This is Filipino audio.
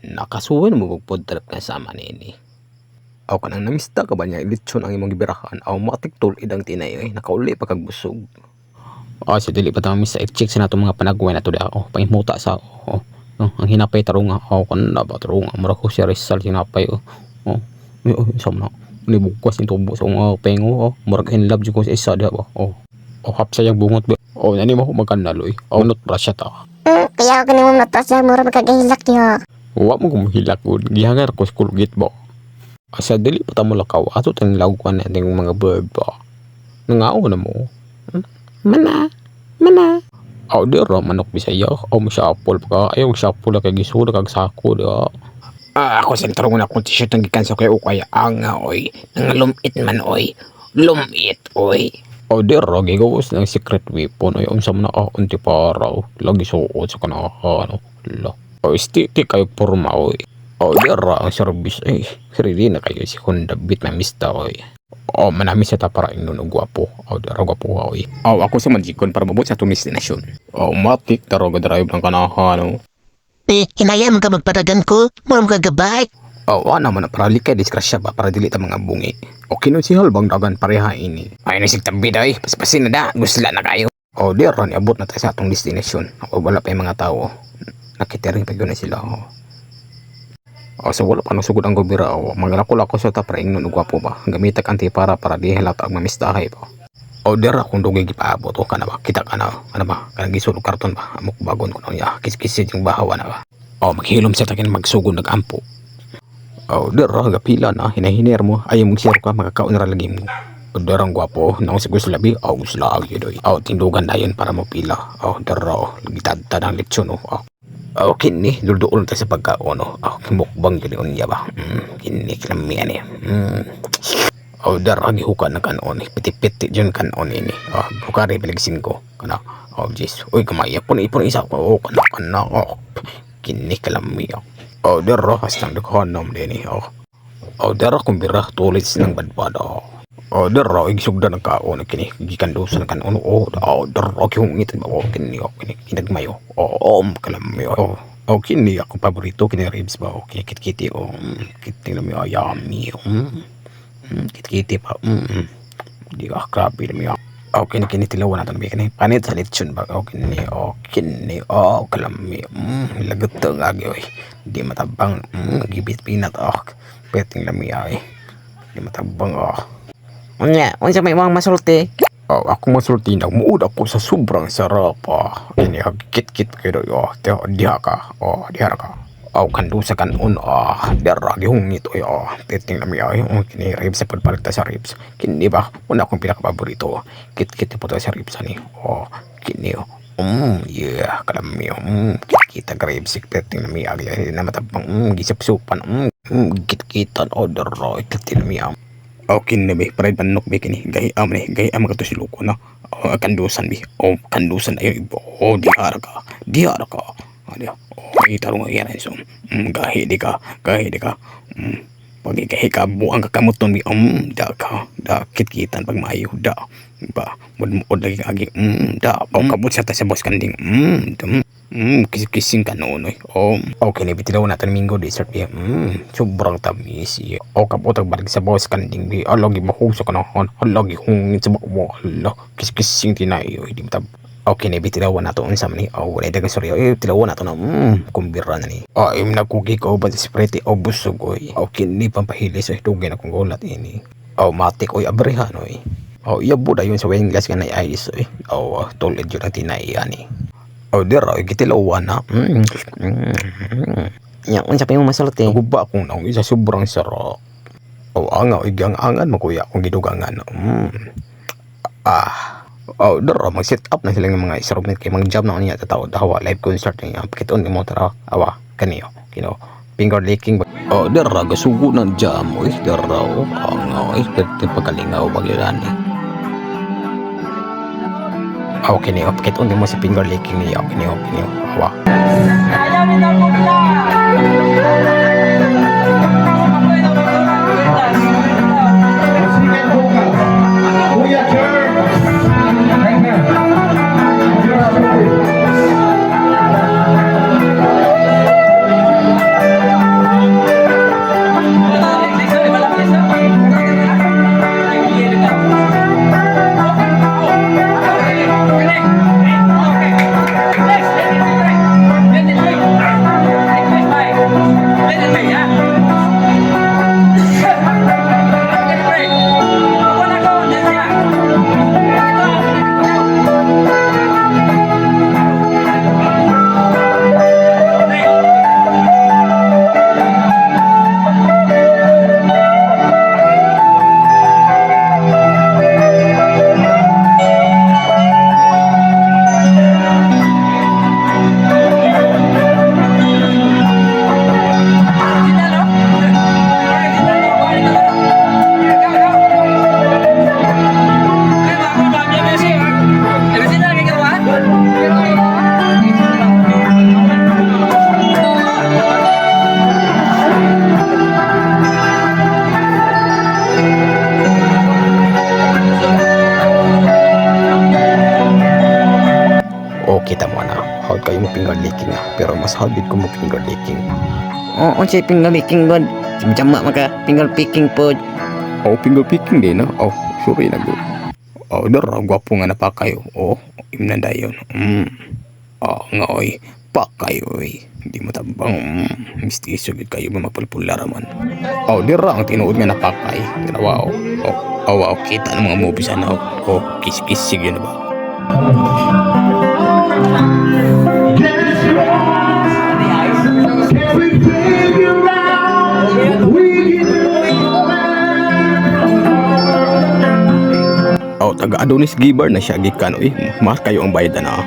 Nakasuwen mo bugpod trip nga sama nini. Aw kanang namista ka ba niya ilitsyon ang imong gibirahan aw matiktol idang tinay nakauli pa kag busog. Si dili pa ta misa i-check sa nato mga panagway na to di ako pangimuta sa ang hinapay tarunga kun na ba tarunga mura ko si Rizal hinapay sa na ni bugkas ni tubo sa mga pengo murag in love jud ko sa isa di ba hapsa yang bungot ba nani mo magkanaloy not pra siya ta. Kaya ako nimo natas sa mura magkagahilak niya. Wa mo kumahilak ko gihangar ko school gate ba. Asa dili pa ta mo lakaw ato tang lawgan nating mga bird ba. Nangao na mo. Mana. Aw dira manok Bisaya aw mo siya apple pa ayaw siya apple kay gisura kag sako da. Ako sentro na kung t-shirt ang gikan sa kay ukay anga oy nang lumit man oy lumit oy. Aw dira gigawas ng secret weapon oy unsa man unti paraw lagi suot sa kana lo. Ti kayo porma oy. Dira ang service sarili na kayo si Honda Beat na mista oy. Manami sa taparaing nun gwapo. Dira gwapo oy. Ako sa manjikon para mabot sa itong destinasyon. Matik taroga drive ng kanahan. Hinayam ka magparagan ko, mura magagabay. Naman na para likay diskrasya ba para dili ta mga bungi. Nun si Halbang dagan pareha ini. Nasig tabi daw paspasin na da. Gusla na kayo. Dira niabot na tayo sa itong destinasyon. Wala pa yung mga tao. Nakitering pa yun na sila. So wala pa nasugod ang gobira maglako-lako sa tapring nun gwapo ba gamitak antipara para di halata ang mamistahay ba. Dira kung dugay gipaabot kana ba kita kana ano ba kanang gisulog karton ba amok bagon ko niya kiskisid yung bahawa na ba. Maghilom sa takin magsugod nagampo. Dira gapila na hinahiner mo ayaw mag-share ka makakaon ra lagi mo. Dira ang gwapo nang siguro sa labi gusto lagi doy. Tindugan dayon para mo pila. Dira gitadtad ang lechon kini dulduol ta sa pagkaon mukbang gini unya ba kini kilamian dara gihuka na kanon piti-piti dyan kanon ini bukari biligsin ko kana jeez kamaya po na ipon isa ko kana kini kilamian dara hastang dukhanom din dara kumbira tulit silang badbada dara igisugda ng kaon kini gikandusan kanon dara gihungit ba kini kinagmayo kalamiyo kini ako paborito kini ribs ba kit-kiti kiti lami yummy kit-kiti pa di grabe lami kini tilawan natin kini panit sa lechon ba kini kalami lagot to agi di matabang gibit pinat peting lami di matabang unsa may mga masulti. Ako masulti na muud ako sa sobrang sarap ini kit-kit kayo diha ka kandusa kanon dara gihungit titing lami kini ribs sa pagpalit sa ribs kini ba una akong pinaka-paborito kit-kit po sa ribs ani kini kalami kit-kit ribs titing lami na matabang gisap-supan kit-kitan dara titing lami kini be parad panok be kini gayam ka to siluko na kandusan be kandusan ayo diara ka itarong yan so gahi di ka pagi ka buang ka kamuton be da kit-kitan pag maayo da ba mud lagi agi kabut sa ta sa boss kanding kising kanon kini bitilaw natin minggo dessert be sobrang tamis kabut ang balik sa boss kanding be lagi mahusa ka na lagi hungit sa bakbo kising tinayo di matab kini bitilaw nato unsa man ni wala daga sorry tilaw nato na kumbira na ni nagkuki ko ba sa sprite busog kini pampahilis dugay na kong gulat ini matik abrihan yabo da yun sa wedding glass ka na ice tulid yun ang tinay ani dira gitilawan na unsa pa yung masulti guba akong naong isa sobrang sarap angan makuya akong gidugangan dira mag-set up na sila ng mga instrument kay mag-jam na niya tataw dawa live concert niya pakiton ni mo tara kaniyo finger licking dira gasugo ng jam dira pagkalingaw bagyan kini pakiton ni mo sa finger licking niya kini mo finger licking pero mas habit ko mo finger licking. Oo, unsay finger licking god. Jama maka finger picking pod. Oh, finger picking din sorry na good. Dara, gwapo nga napakayo. Imnan dayon. Nga oy, pakay oy. Hindi mo tabang mistiso gid kayo mapulpular man. Dira ang tinuod nga napakay. Dira wow. Wow, kita ng mga movies na kiss-kiss sige na ba? Taga Adonis Gibar na siya gikan mas kayo ang bayad na.